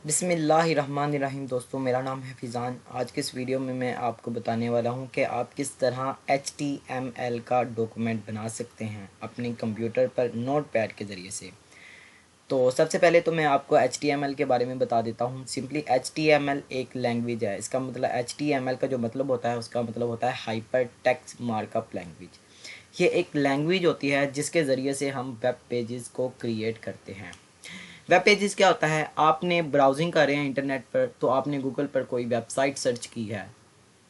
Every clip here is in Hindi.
बिस्मिल्लाहिर्रहमानिर्रहीम। दोस्तों, मेरा नाम है फ़िज़ान। आज के इस वीडियो में मैं आपको बताने वाला हूं कि आप किस तरह HTML का डॉक्यूमेंट बना सकते हैं अपने कंप्यूटर पर नोटपैड के ज़रिए से। तो सबसे पहले तो मैं आपको HTML के बारे में बता देता हूं। सिंपली HTML एक लैंग्वेज है। इसका मतलब HTML का जो मतलब होता है उसका मतलब होता है हाइपर टेक्स्ट मार्कअप लैंग्वेज। ये एक लैंग्वेज होती है जिसके ज़रिए से हम वेब पेजेस को क्रिएट करते हैं। वेब पेजेस क्या होता है, आपने ब्राउजिंग कर रहे हैं इंटरनेट पर, तो आपने गूगल पर कोई वेबसाइट सर्च की है।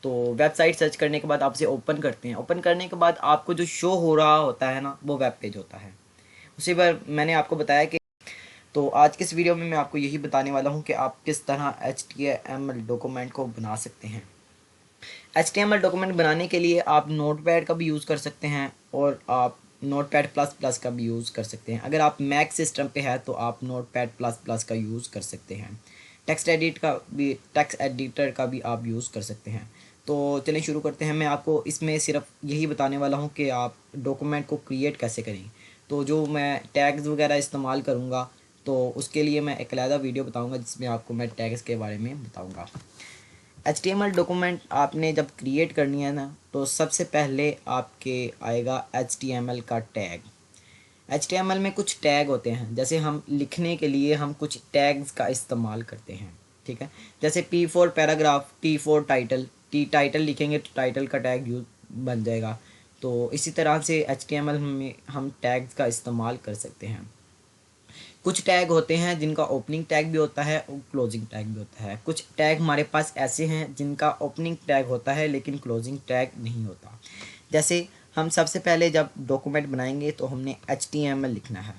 तो वेबसाइट सर्च करने के बाद आप उसे ओपन करते हैं। ओपन करने के बाद आपको जो शो हो रहा होता है ना, वो वेब पेज होता है। उसी पर मैंने आपको बताया कि तो आज के इस वीडियो में मैं आपको यही बताने वाला हूँ कि आप किस तरह HTML डॉक्यूमेंट को बना सकते हैं। HTML डॉक्यूमेंट बनाने के लिए आप नोटपैड का भी यूज़ कर सकते हैं और आप नोटपैड प्लस प्लस का भी यूज़ कर सकते हैं। अगर आप मैक सिस्टम पे है तो आप नोटपैड प्लस प्लस का यूज़ कर सकते हैं। टेक्स्ट एडिटर का भी आप यूज़ कर सकते हैं। तो चलिए शुरू करते हैं। मैं आपको इसमें सिर्फ यही बताने वाला हूँ कि आप डॉक्यूमेंट को क्रिएट कैसे करें। तो जो मैं टैग्स वगैरह इस्तेमाल करूँगा तो उसके लिए मैं एक अलग वीडियो बताऊँगा जिसमें आपको मैं टैग्स के बारे में बताऊँगा। HTML डॉक्यूमेंट आपने जब क्रिएट करनी है ना, तो सबसे पहले आपके आएगा HTML का टैग। HTML में कुछ टैग होते हैं, जैसे हम लिखने के लिए हम कुछ टैग्स का इस्तेमाल करते हैं। ठीक है, जैसे P for paragraph, T for title. Title लिखेंगे तो टाइटल का टैग यूज बन जाएगा। तो इसी तरह से HTML में हम टैग्स का इस्तेमाल कर सकते हैं। कुछ टैग होते हैं जिनका ओपनिंग टैग भी होता है और क्लोजिंग टैग भी होता है। कुछ टैग हमारे पास ऐसे हैं जिनका ओपनिंग टैग होता है लेकिन क्लोजिंग टैग नहीं होता। जैसे हम सबसे पहले जब डॉक्यूमेंट बनाएंगे तो हमने HTML लिखना है।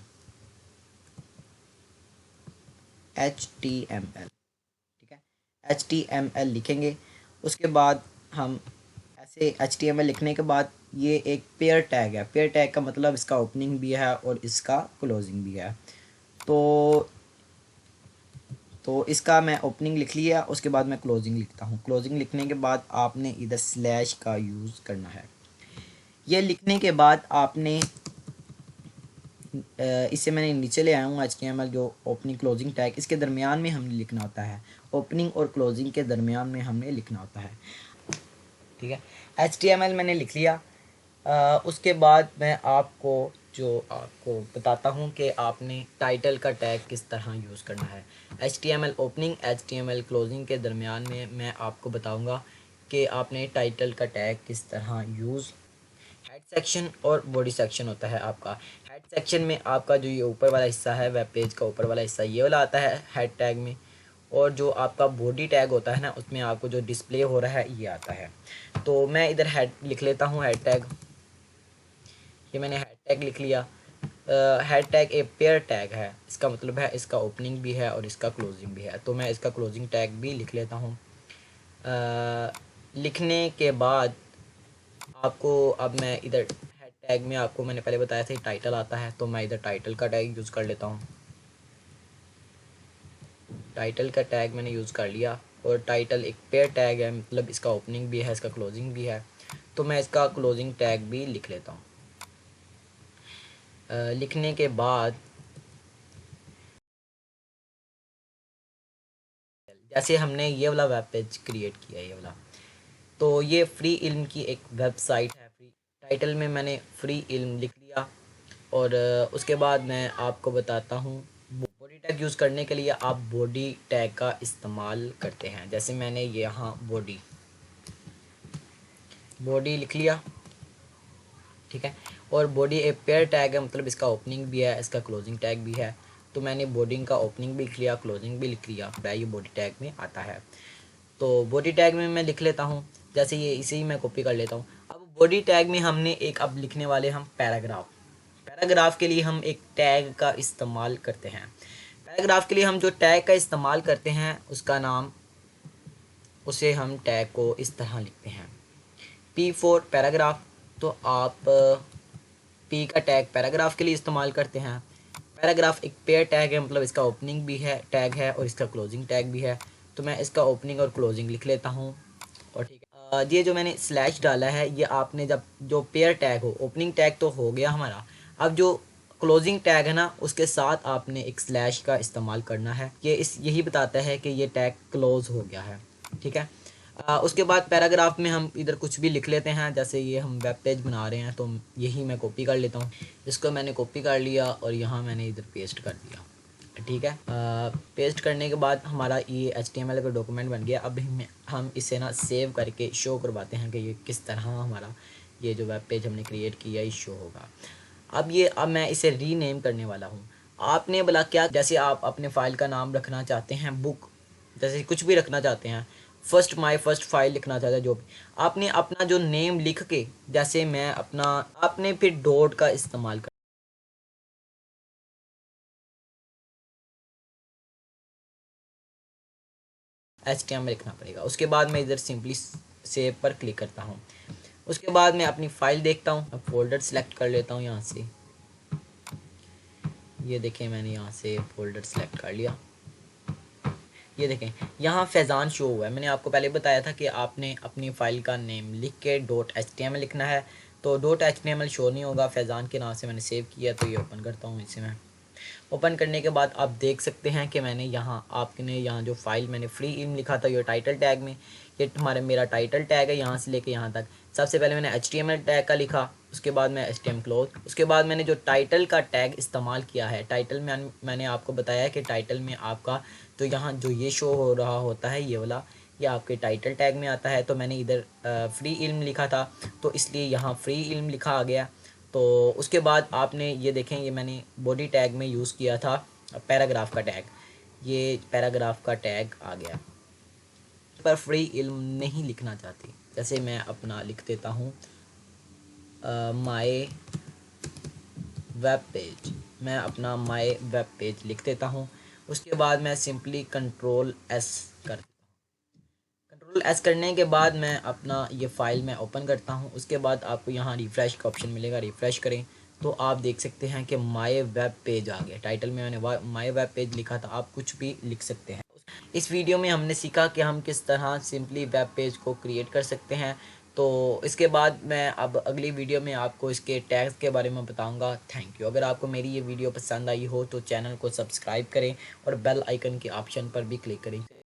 HTML, ठीक है। HTML लिखेंगे। उसके बाद हम ऐसे HTML लिखने के बाद ये एक पेयर टैग है। पेयर टैग का मतलब इसका ओपनिंग भी है और इसका क्लोजिंग भी है। तो इसका मैं ओपनिंग लिख लिया, उसके बाद मैं क्लोजिंग लिखता हूँ। क्लोजिंग लिखने के बाद आपने इधर स्लैश का यूज़ करना है। ये लिखने के बाद आपने इसे मैंने नीचे ले आया हूँ। HTML जो ओपनिंग क्लोजिंग टैग, इसके दरमियान में हमने लिखना होता है। ओपनिंग और क्लोजिंग के दरमियान में हमने लिखना होता है। ठीक है, HTML मैंने लिख लिया। उसके बाद मैं आपको बताता हूँ कि आपने टाइटल का टैग किस तरह यूज़ करना है। HTML ओपनिंग HTML क्लोजिंग के दरमियान में मैं आपको बताऊँगा कि आपने टाइटल का टैग किस तरह यूज़। हेड सेक्शन और बॉडी सेक्शन होता है आपका। हेड सेक्शन में आपका जो ये ऊपर वाला हिस्सा है, वेब पेज का ऊपर वाला हिस्सा, ये वाला आता है हेड टैग में। और जो आपका बॉडी टैग होता है ना, उसमें आपको जो डिस्प्ले हो रहा है ये आता है। तो मैं इधर हेड लिख लेता हूँ, हेड टैग। ये मैंने हेड टैग लिख लिया। हेड टैग एक पेयर टैग है, इसका मतलब है इसका ओपनिंग भी है और इसका क्लोजिंग भी है। तो मैं इसका क्लोजिंग टैग भी लिख लेता हूँ। लिखने के बाद आपको अब मैं इधर हेड टैग में आपको मैंने पहले बताया था टाइटल आता है, तो मैं इधर टाइटल का टैग यूज़ कर लेता हूँ। टाइटल का टैग मैंने यूज़ कर लिया। और टाइटल एक पेयर टैग है, मतलब इसका ओपनिंग भी है, इसका क्लोजिंग भी है। तो मैं इसका क्लोजिंग टैग भी लिख लेता हूँ। लिखने के बाद जैसे हमने ये वाला वेब पेज क्रिएट किया है, ये वाला, तो ये फ्री इल्म की एक वेबसाइट है। फ्री टाइटल में मैंने फ्री इल्म लिख लिया। और उसके बाद मैं आपको बताता हूँ, बॉडी टैग यूज़ करने के लिए आप बॉडी टैग का इस्तेमाल करते हैं। जैसे मैंने यहाँ बॉडी लिख लिया। ठीक है, और बॉडी एक पेयर टैग है, मतलब इसका ओपनिंग भी है, इसका क्लोजिंग टैग भी है। तो मैंने बॉडी का ओपनिंग भी लिख लिया, क्लोजिंग भी लिख लिया, ये बॉडी टैग में आता है। तो बॉडी टैग में मैं लिख लेता हूँ, जैसे ये इसे ही मैं कॉपी कर लेता हूँ। अब बॉडी टैग में हमने एक अब लिखने वाले हम पैराग्राफ। पैराग्राफ के लिए हम एक टैग का इस्तेमाल करते हैं। पैराग्राफ के लिए हम जो टैग का इस्तेमाल करते हैं उसका नाम, उसे हम टैग को इस तरह लिखते हैं, P फॉर पैराग्राफ। तो आप P का टैग पैराग्राफ के लिए इस्तेमाल करते हैं। पैराग्राफ एक पेयर टैग है, मतलब इसका ओपनिंग भी है टैग है और इसका क्लोजिंग टैग भी है। तो मैं इसका ओपनिंग और क्लोजिंग लिख लेता हूँ। और ठीक है, ये जो मैंने स्लैश डाला है, ये आपने जब जो पेयर टैग हो, ओपनिंग टैग तो हो गया हमारा। अब जो क्लोजिंग टैग है ना, उसके साथ आपने एक स्लैश का इस्तेमाल करना है। ये यही बताता है कि ये टैग क्लोज हो गया है, ठीक है। उसके बाद पैराग्राफ में हम इधर कुछ भी लिख लेते हैं। जैसे ये हम वेब पेज बना रहे हैं तो यही मैं कॉपी कर लेता हूँ। इसको मैंने कॉपी कर लिया और यहाँ मैंने इधर पेस्ट कर दिया, ठीक है। पेस्ट करने के बाद हमारा ये HTML का डॉक्यूमेंट बन गया। अब हम इसे ना सेव करके शो करवाते हैं कि ये किस तरह हमारा ये जो वेब पेज हमने क्रिएट किया ये शो होगा। अब मैं इसे रीनेम करने वाला हूँ। आपने बोला क्या, जैसे आप अपने फ़ाइल का नाम रखना चाहते हैं बुक, जैसे कुछ भी रखना चाहते हैं, माई फर्स्ट फाइल लिखना चाहते हैं, जो भी आपने अपना जो नेम लिख के, जैसे मैं अपना, आपने फिर डॉट का इस्तेमाल कर HTML लिखना पड़ेगा। उसके बाद मैं इधर सिंपली सेव पर क्लिक करता हूँ। उसके बाद मैं अपनी फ़ाइल देखता हूँ। अब फोल्डर सेलेक्ट कर लेता हूँ यहाँ से। ये देखें मैंने यहाँ से फोल्डर सेलेक्ट कर लिया। ये देखें यहाँ फैज़ान शो हुआ है। मैंने आपको पहले बताया था कि आपने अपनी फ़ाइल का नेम लिख के .html लिखना है, तो .html शो नहीं होगा। फैज़ान के नाम से मैंने सेव किया, तो ये ओपन करता हूँ। इसे मैं ओपन करने के बाद आप देख सकते हैं कि मैंने यहाँ जो फाइल मैंने फ्री इल्म लिखा था ये टाइटल टैग में, ये मेरा टाइटल टैग है यहाँ से लेके यहाँ तक। सबसे पहले मैंने HTML टैग का लिखा, उसके बाद मैं HTML क्लोज, उसके बाद मैंने जो टाइटल का टैग इस्तेमाल किया है, टाइटल में मैंने आपको बताया कि टाइटल में आपका तो यहाँ जो ये शो हो रहा होता है ये वाला, ये आपके टाइटल टैग में आता है। तो मैंने इधर फ्री इल्म लिखा था तो इसलिए यहाँ फ्री इल्म लिखा आ गया। तो उसके बाद आपने ये देखें, ये मैंने बॉडी टैग में यूज़ किया था पैराग्राफ का टैग, ये पैराग्राफ का टैग आ गया। पर फ्री इल्म नहीं लिखना चाहती, जैसे मैं अपना लिख देता हूँ माय वेब पेज, मैं अपना माय वेब पेज लिख देता हूँ। उसके बाद मैं सिंपली कंट्रोल S करने के बाद मैं अपना ये फ़ाइल में ओपन करता हूँ। उसके बाद आपको यहाँ रिफ़्रेश का ऑप्शन मिलेगा, रिफ़्रेश करें तो आप देख सकते हैं कि माय वेब पेज आ गया। टाइटल में मैंने माय वेब पेज लिखा था, आप कुछ भी लिख सकते हैं। इस वीडियो में हमने सीखा कि हम किस तरह सिंपली वेब पेज को क्रिएट कर सकते हैं। तो इसके बाद मैं अब अगली वीडियो में आपको इसके टैग्स के बारे में बताऊंगा। Thank you. अगर आपको मेरी ये वीडियो पसंद आई हो तो चैनल को सब्सक्राइब करें और बेल आइकन के ऑप्शन पर भी क्लिक करें।